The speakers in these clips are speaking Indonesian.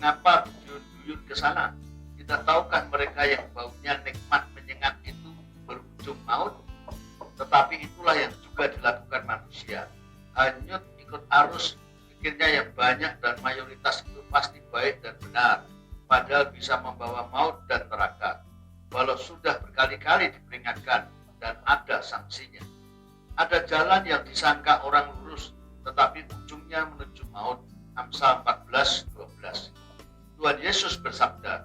mengapa berduyun-duyun ke sana? Tidak tahukah mereka yang baunya nikmat menyengat itu berujung maut? Tetapi itulah yang juga dilakukan manusia. Hanyut ikut arus, pikirnya yang banyak dan mayoritas itu pasti baik dan benar, padahal bisa membawa maut dan neraka. Walau sudah berkali-kali diperingatkan dan ada sanksinya. Ada jalan yang disangka orang lurus, tetapi ujungnya menuju maut. Amsal 14:12. Tuhan Yesus bersabda,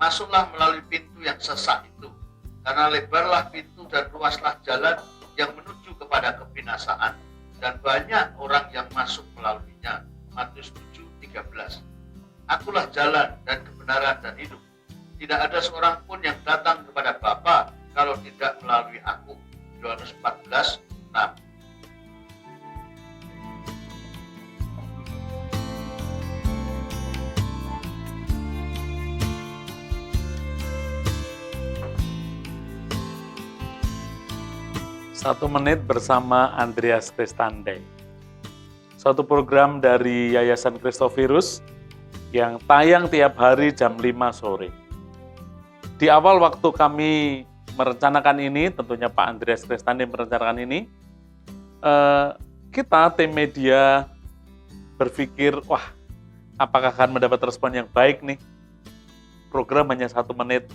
masuklah melalui pintu yang sesak itu, karena lebarlah pintu dan luaslah jalan yang menuju kepada kebinasaan, dan banyak orang yang masuk melaluinya. Matius 7:13. Akulah jalan dan kebenaran dan hidup. Tidak ada seorang pun yang datang kepada Bapa kalau tidak melalui aku. Yohanes 14:6. 1 menit bersama Andreas Kristande. Suatu program dari Yayasan Christophirus yang tayang tiap hari jam 5 sore. Di awal waktu kami merencanakan ini, tentunya Pak Andreas Kristande merencanakan ini, kita tim media berpikir, wah, apakah akan mendapat respon yang baik nih? Program hanya 1 menit.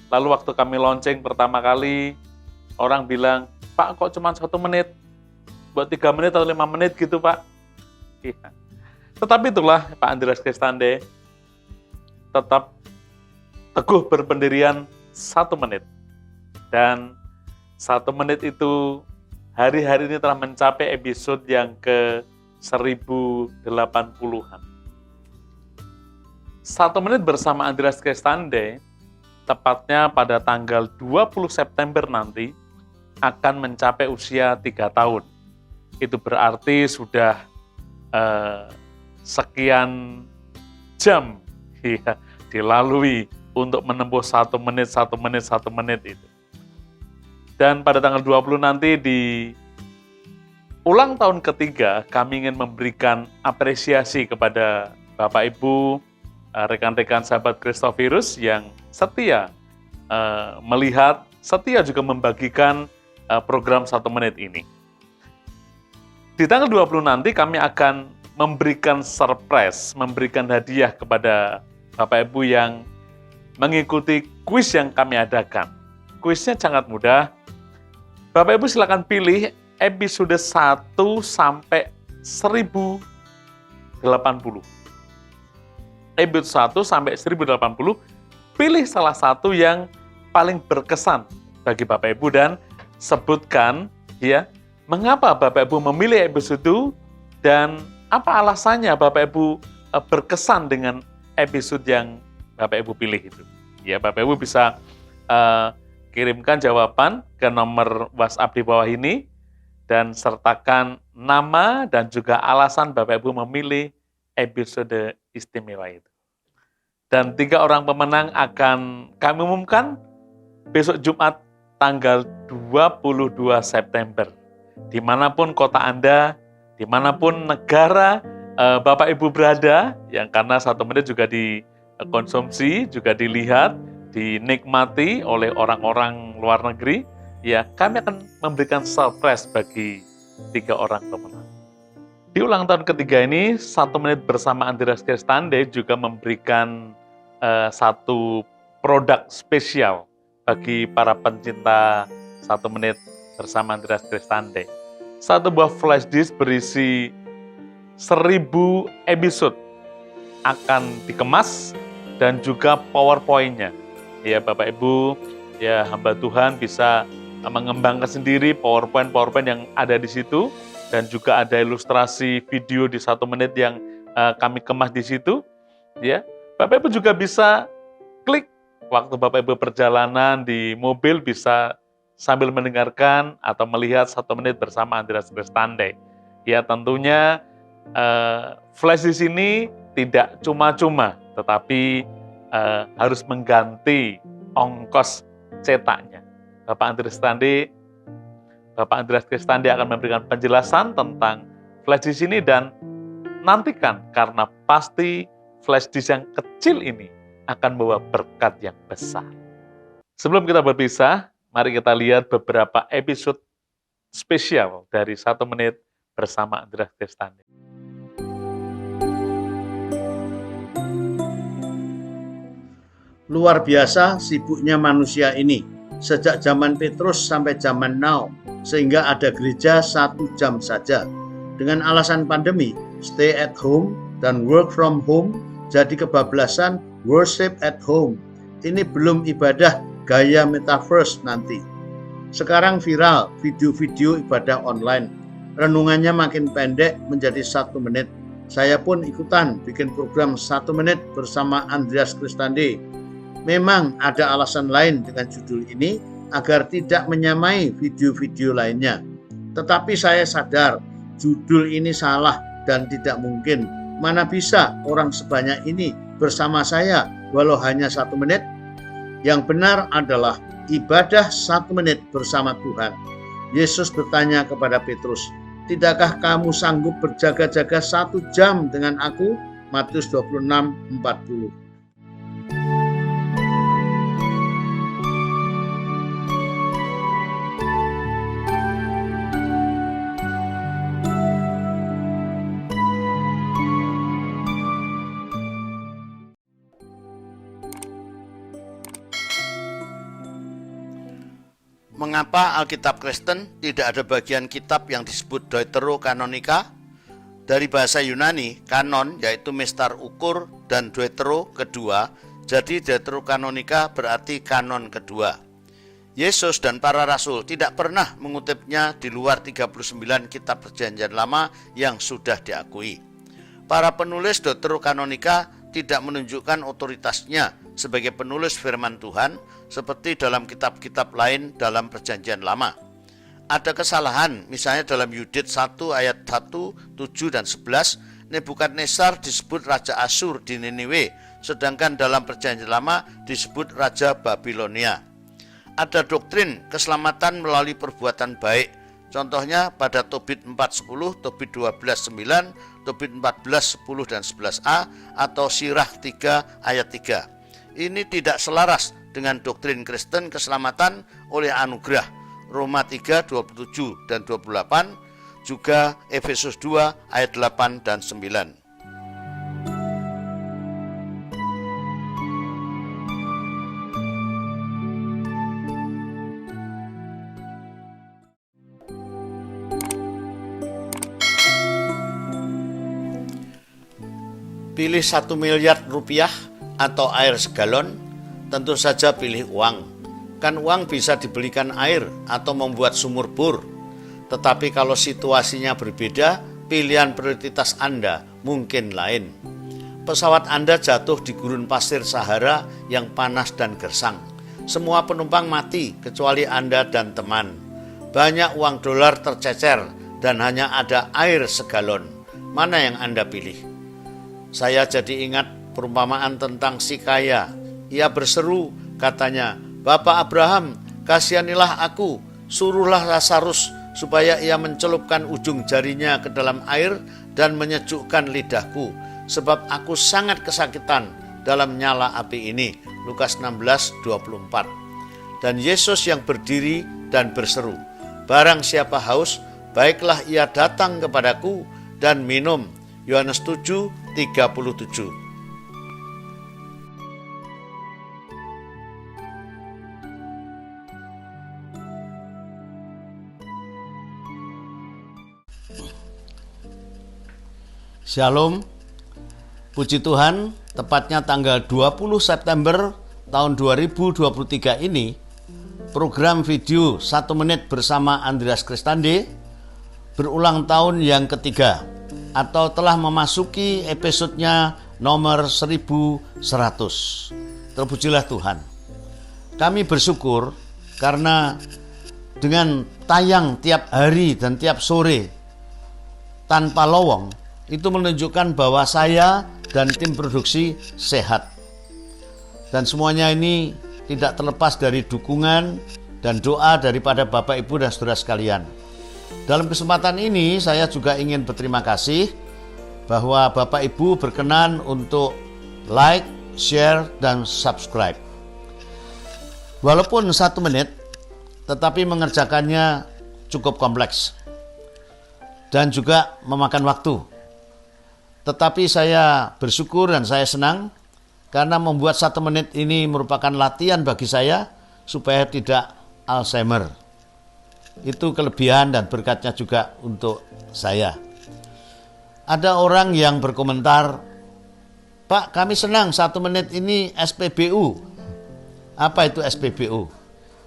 Lalu waktu kami launching pertama kali, orang bilang, Pak kok cuma 1 menit? Buat 3 menit atau 5 menit gitu Pak? Iya. Tetapi itulah Pak Andreas Kristande tetap teguh berpendirian 1 menit. Dan 1 menit itu hari-hari ini telah mencapai episode yang ke 1080-an. 1 menit bersama Andreas Kristande, tepatnya pada tanggal 20 September nanti, akan mencapai usia 3 tahun. Itu berarti sudah sekian jam ya, dilalui untuk menempuh 1 menit itu. Dan pada tanggal 20 nanti di ulang tahun ketiga, kami ingin memberikan apresiasi kepada Bapak Ibu, rekan-rekan sahabat Christophirus yang setia melihat, setia juga membagikan program 1 menit ini. Di tanggal 20 nanti kami akan memberikan surprise, memberikan hadiah kepada Bapak Ibu yang mengikuti kuis yang kami adakan. Kuisnya sangat mudah. Bapak Ibu silakan pilih episode 1 sampai 1080. Episode 1 sampai 1080, pilih salah satu yang paling berkesan bagi Bapak Ibu dan sebutkan ya, mengapa Bapak Ibu memilih episode itu dan apa alasannya Bapak Ibu berkesan dengan episode yang Bapak Ibu pilih itu. Ya, Bapak Ibu bisa kirimkan jawaban ke nomor WhatsApp di bawah ini dan sertakan nama dan juga alasan Bapak Ibu memilih episode istimewa itu. Dan 3 orang pemenang akan kami umumkan besok Jumat tanggal 22 September. Dimanapun kota Anda, dimanapun negara Bapak Ibu berada, yang karena 1 menit juga dikonsumsi, juga dilihat, dinikmati oleh orang-orang luar negeri, ya kami akan memberikan surprise bagi 3 orang pemenang. Di ulang tahun ketiga ini, 1 menit bersama Andreas Kristande juga memberikan satu produk spesial bagi para pencinta 1 menit bersama Andreas Kristande. Satu buah flash disk berisi 1000 episode akan dikemas dan juga PowerPoint-nya. Ya Bapak Ibu, ya hamba Tuhan bisa mengembangkan sendiri PowerPoint yang ada di situ dan juga ada ilustrasi video di 1 menit yang kami kemas di situ. Ya, Bapak Ibu juga bisa klik waktu Bapak Ibu perjalanan di mobil bisa sambil mendengarkan atau melihat 1 menit bersama Andreas Kristande. Ya tentunya flash di sini tidak cuma-cuma, tetapi harus mengganti ongkos cetaknya. Bapak Andreas Kristande akan memberikan penjelasan tentang flash di sini dan nantikan karena pasti flash disk yang kecil ini akan membawa berkat yang besar. Sebelum kita berpisah, mari kita lihat beberapa episode spesial dari 1 menit bersama Andreas Kristanti. Luar biasa sibuknya manusia ini, sejak zaman Petrus sampai zaman now, sehingga ada gereja 1 jam saja. Dengan alasan pandemi, stay at home dan work from home, jadi kebablasan worship at home. Ini belum ibadah gaya metaverse nanti. Sekarang viral video-video ibadah online. Renungannya makin pendek menjadi 1 menit. Saya pun ikutan bikin program 1 menit bersama Andreas Kristanti. Memang ada alasan lain dengan judul ini agar tidak menyamai video-video lainnya. Tetapi saya sadar judul ini salah dan tidak mungkin. Mana bisa orang sebanyak ini bersama saya walau hanya 1 menit? Yang benar adalah ibadah 1 menit bersama Tuhan. Yesus bertanya kepada Petrus, "Tidakkah kamu sanggup berjaga-jaga 1 jam dengan aku?" Matius 26:40. Mengapa Alkitab Kristen tidak ada bagian kitab yang disebut Deuterokanonika? Dari bahasa Yunani, kanon yaitu mestar ukur dan deutero kedua, jadi Deuterokanonika berarti kanon kedua. Yesus dan para rasul tidak pernah mengutipnya di luar 39 kitab Perjanjian Lama yang sudah diakui. Para penulis Deuterokanonika tidak menunjukkan otoritasnya sebagai penulis firman Tuhan seperti dalam kitab-kitab lain dalam Perjanjian Lama. Ada kesalahan, misalnya dalam Yudit 1 ayat 1, 7 dan 11, Nebukadnezar disebut Raja Asyur di Niniwe, sedangkan dalam Perjanjian Lama disebut Raja Babilonia. Ada doktrin keselamatan melalui perbuatan baik, contohnya pada Tobit 4:10, Tobit 12:9, Tobit 14:10 dan 11a, atau Sirah 3 ayat 3. Ini tidak selaras dengan doktrin Kristen keselamatan oleh anugerah, Roma 3:27 dan 28, juga Efesus 2 ayat 8 dan 9. Pilih 1 miliar rupiah atau air segalon, tentu saja pilih uang. Kan uang bisa dibelikan air atau membuat sumur bor. Tetapi kalau situasinya berbeda, pilihan prioritas Anda mungkin lain. Pesawat Anda jatuh di gurun pasir Sahara yang panas dan gersang. Semua penumpang mati kecuali Anda dan teman. Banyak uang dolar tercecer dan hanya ada air segalon. Mana yang Anda pilih? Saya jadi ingat perumpamaan tentang si kaya. Ia berseru, katanya, "Bapak Abraham, kasihanilah aku, suruhlah Lazarus supaya ia mencelupkan ujung jarinya ke dalam air dan menyejukkan lidahku, sebab aku sangat kesakitan dalam nyala api ini." Lukas 16:24. Dan Yesus yang berdiri dan berseru, "Barang siapa haus, baiklah ia datang kepadaku dan minum." Yohanes 7:37. Shalom, puji Tuhan, tepatnya tanggal 20 September tahun 2023 ini, program video 1 menit bersama Andreas Kristanti berulang tahun yang ketiga, atau telah memasuki episodenya nomor 1100. Terpujilah Tuhan. Kami bersyukur karena dengan tayang tiap hari dan tiap sore tanpa lowong, itu menunjukkan bahwa saya dan tim produksi sehat. Dan semuanya ini tidak terlepas dari dukungan dan doa daripada Bapak, Ibu, dan saudara sekalian. Dalam kesempatan ini saya juga ingin berterima kasih bahwa Bapak Ibu berkenan untuk like, share, dan subscribe. Walaupun 1 menit, tetapi mengerjakannya cukup kompleks dan juga memakan waktu. Tetapi saya bersyukur dan saya senang karena membuat 1 menit ini merupakan latihan bagi saya supaya tidak Alzheimer. Itu kelebihan dan berkatnya juga untuk saya. Ada orang yang berkomentar, "Pak, kami senang 1 menit ini SPBU." Apa itu SPBU?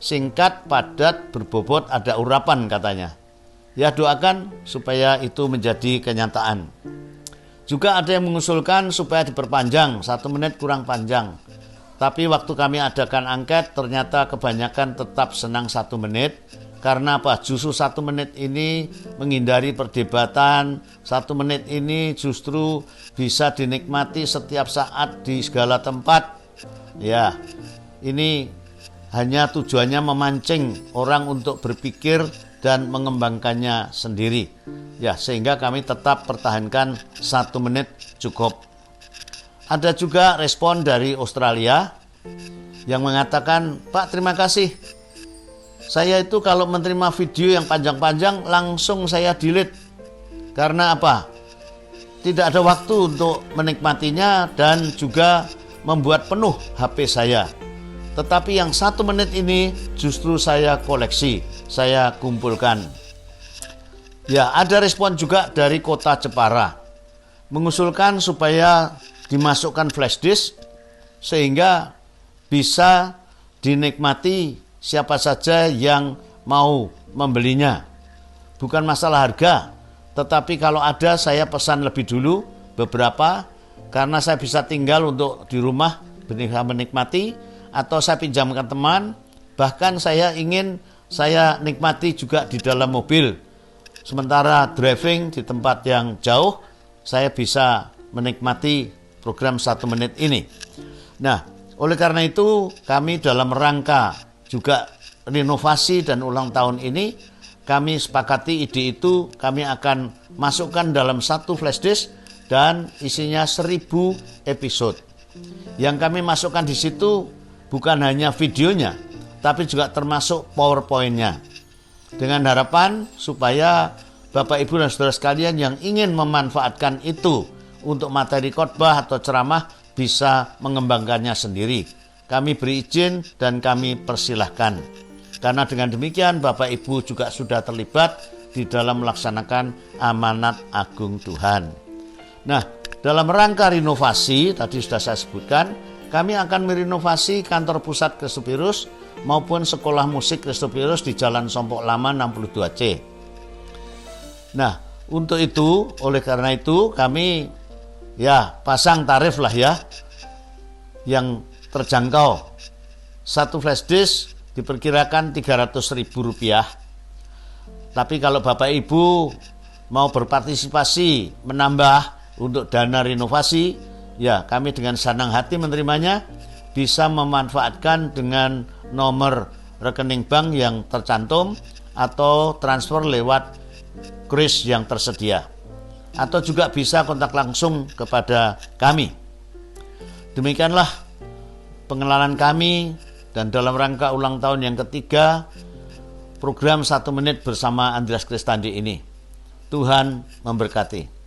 Singkat, padat, berbobot, ada urapan katanya. Ya, doakan supaya itu menjadi kenyataan. Juga ada yang mengusulkan supaya diperpanjang, 1 menit kurang panjang. Tapi waktu kami adakan angket, ternyata kebanyakan tetap senang 1 menit. Karena apa? Justru 1 menit ini menghindari perdebatan. 1 menit ini justru bisa dinikmati setiap saat di segala tempat. Ya, ini hanya tujuannya memancing orang untuk berpikir dan mengembangkannya sendiri. Ya, sehingga kami tetap pertahankan 1 menit cukup. Ada juga respon dari Australia yang mengatakan, "Pak, terima kasih. Saya itu kalau menerima video yang panjang-panjang langsung saya delete. Karena apa? Tidak ada waktu untuk menikmatinya dan juga membuat penuh HP saya. Tetapi yang 1 menit ini justru saya koleksi, saya kumpulkan." Ya, ada respon juga dari Kota Jepara mengusulkan supaya dimasukkan flash disk sehingga bisa dinikmati siapa saja yang mau membelinya. Bukan masalah harga, tetapi kalau ada saya pesan lebih dulu beberapa karena saya bisa tinggal untuk di rumah bisa menikmati, atau saya pinjamkan teman, bahkan saya ingin saya nikmati juga di dalam mobil. Sementara driving di tempat yang jauh, saya bisa menikmati program 1 menit ini. Nah, oleh karena itu kami dalam rangka juga renovasi dan ulang tahun ini, kami sepakati ide itu kami akan masukkan dalam 1 flash disk dan isinya 1000 episode. Yang kami masukkan di situ bukan hanya videonya, tapi juga termasuk PowerPoint-nya. Dengan harapan supaya Bapak, Ibu, dan saudara sekalian yang ingin memanfaatkan itu untuk materi khotbah atau ceramah bisa mengembangkannya sendiri. Kami beri izin dan kami persilahkan. Karena dengan demikian Bapak Ibu juga sudah terlibat di dalam melaksanakan amanat agung Tuhan. Nah, dalam rangka renovasi, tadi sudah saya sebutkan, kami akan merenovasi kantor pusat Kristopirus maupun sekolah musik Kristopirus di Jalan Sompok Lama 62C. Nah, untuk itu, oleh karena itu kami pasang tarif lah ya yang terjangkau. 1 flash disk diperkirakan Rp300.000. Tapi kalau Bapak Ibu mau berpartisipasi menambah untuk dana renovasi, ya kami dengan senang hati menerimanya, bisa memanfaatkan dengan nomor rekening bank yang tercantum atau transfer lewat kris yang tersedia, atau juga bisa kontak langsung kepada kami. Demikianlah pengenalan kami dan dalam rangka ulang tahun yang ketiga program 1 menit bersama Andreas Kristandi ini. Tuhan memberkati.